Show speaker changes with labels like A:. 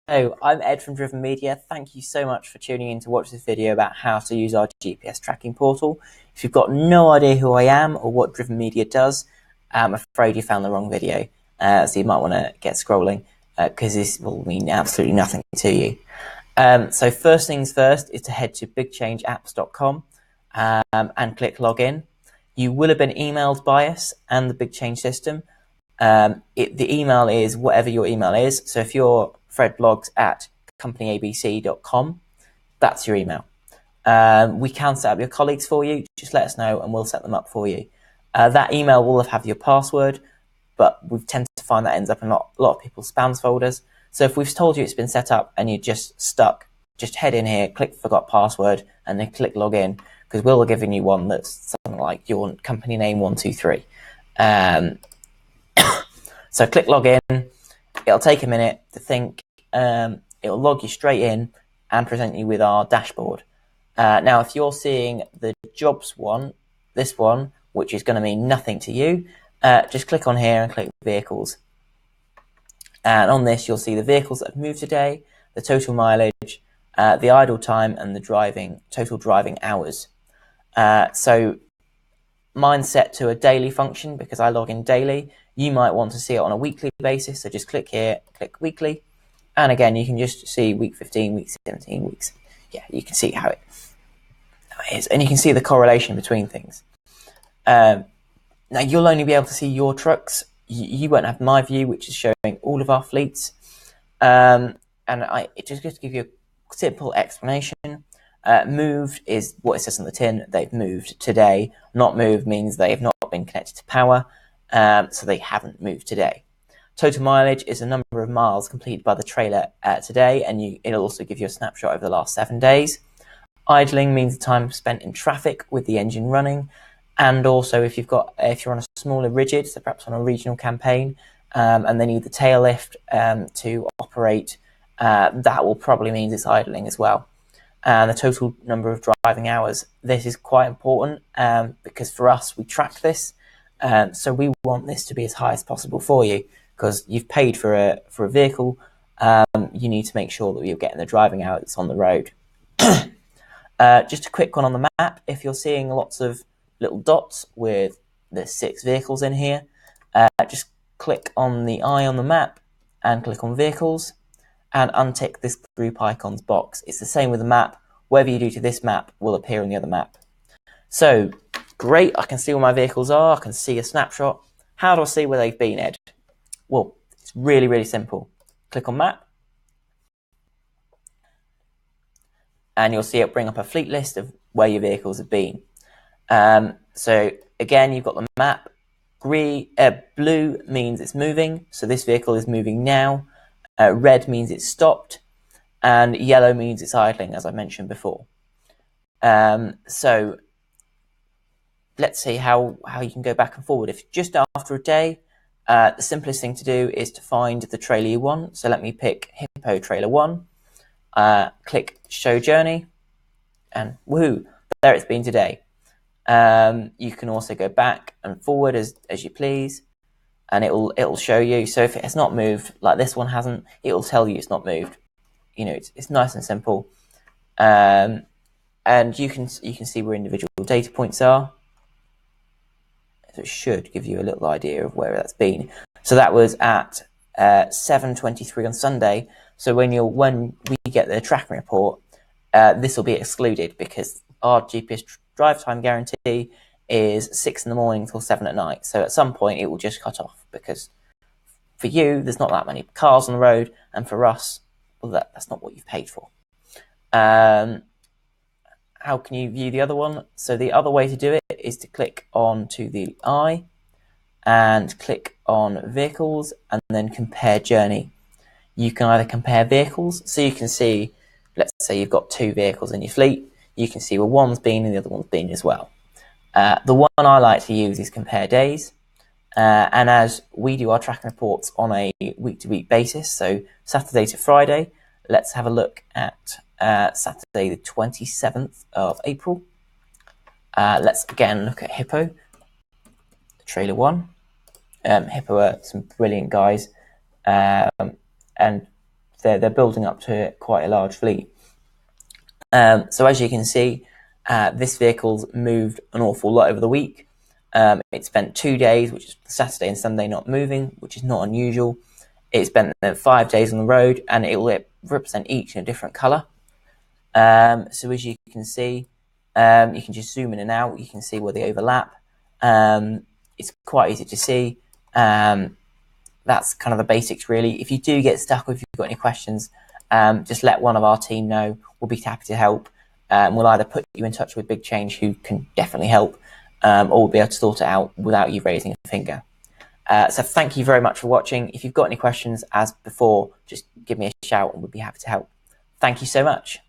A: Hello, I'm Ed from DrivenMedia. Thank you so much for tuning in to watch this video about how to use our GPS tracking portal. If you've got no idea who I am or what DrivenMedia does, I'm afraid you found the wrong video. So you might want to get scrolling because this will mean absolutely nothing to you. So first things first is to head to BigChangeApps.com and click login. You will have been emailed by us and the BigChange system. The email is whatever your email is. So if you're fredblogs@companyabc.com, that's your email. We can set up your colleagues for you. Just let us know and we'll set them up for you. That email will have your password, but we tend to find that ends up in a lot of people's spams folders. So if we've told you it's been set up and you're just stuck, just head in here, click forgot password, and then click login, because we'll have given you one that's something like your company name 123. So click login. It'll take a minute to think. It'll log you straight in and present you with our dashboard. Now, if you're seeing the jobs one, this one, which is going to mean nothing to you, just click on here and click vehicles. And on this, you'll see the vehicles that have moved today, the total mileage, the idle time, and the total driving hours. So mine's set to a daily function because I log in daily. You might want to see it on a weekly basis, so just click here, click weekly, and again you can just see week 15, week 17, weeks. Yeah, you can see how it is, and you can see the correlation between things. Now you'll only be able to see your trucks. You won't have my view, which is showing all of our fleets. And it just to give you a simple explanation. Moved is what it says on the tin. They've moved today. Not moved means they have not been connected to power, so they haven't moved today. Total mileage is a number of miles completed by the trailer today, and it'll also give you a snapshot over the last 7 days. Idling means the time spent in traffic with the engine running, and also if you're on a smaller rigid, so perhaps on a regional campaign, and they need the tail lift to operate, that will probably mean it's idling as well. And the total number of driving hours. This is quite important because for us, we track this. So we want this to be as high as possible for you because you've paid for a vehicle. You need to make sure that you're getting the driving hours that's on the road. Just a quick one on the map. If you're seeing lots of little dots with the 6 vehicles in here, just click on the eye on the map and click on vehicles and untick this group icons box. It's the same with the map. Whatever you do to this map will appear on the other map. So, great, I can see where my vehicles are, I can see a snapshot. How do I see where they've been, Ed? Well, it's really, really simple. Click on map, and you'll see it bring up a fleet list of where your vehicles have been. So, again, you've got the map. Blue means it's moving, so this vehicle is moving now. Red means it's stopped, and yellow means it's idling, as I mentioned before. So let's see how you can go back and forward. If just after a day, the simplest thing to do is to find the trailer you want. So let me pick Hippo Trailer 1, click Show Journey, and woohoo, there it's been today. You can also go back and forward as you please, and it'll show you. So if it's not moved, like this one hasn't, it'll tell you it's not moved. You know, it's nice and simple, and you can see where individual data points are. So it should give you a little idea of where that's been. So that was at 7:23 on Sunday. So when we get the tracking report, this will be excluded because our GPS drive time guarantee is 6 in the morning till 7 at night. So at some point it will just cut off because for you there's not that many cars on the road, and for us, well, that's not what you've paid for. How can you view the other one? So the other way to do it is to click on to the eye and click on vehicles and then compare journey. You can either compare vehicles, so you can see, let's say you've got 2 vehicles in your fleet, you can see where one's been and the other one's been as well. The one I like to use is compare days. And as we do our tracking reports on a week-to-week basis, so Saturday to Friday, let's have a look at Saturday the 27th of April. Let's again look at Hippo, Trailer 1. Hippo are some brilliant guys, and they're building up to quite a large fleet. So as you can see, this vehicle's moved an awful lot over the week. It spent 2 days, which is Saturday and Sunday, not moving, which is not unusual. It spent 5 days on the road, and it will represent each in a different colour. So as you can see, you can just zoom in and out. You can see where they overlap. It's quite easy to see. That's kind of the basics, really. If you do get stuck or if you've got any questions, just let one of our team know. We'll be happy to help. We'll either put you in touch with BigChange, who can definitely help, or we'll be able to sort it out without you raising a finger. So thank you very much for watching. If you've got any questions, as before, just give me a shout and we'll be happy to help. Thank you so much.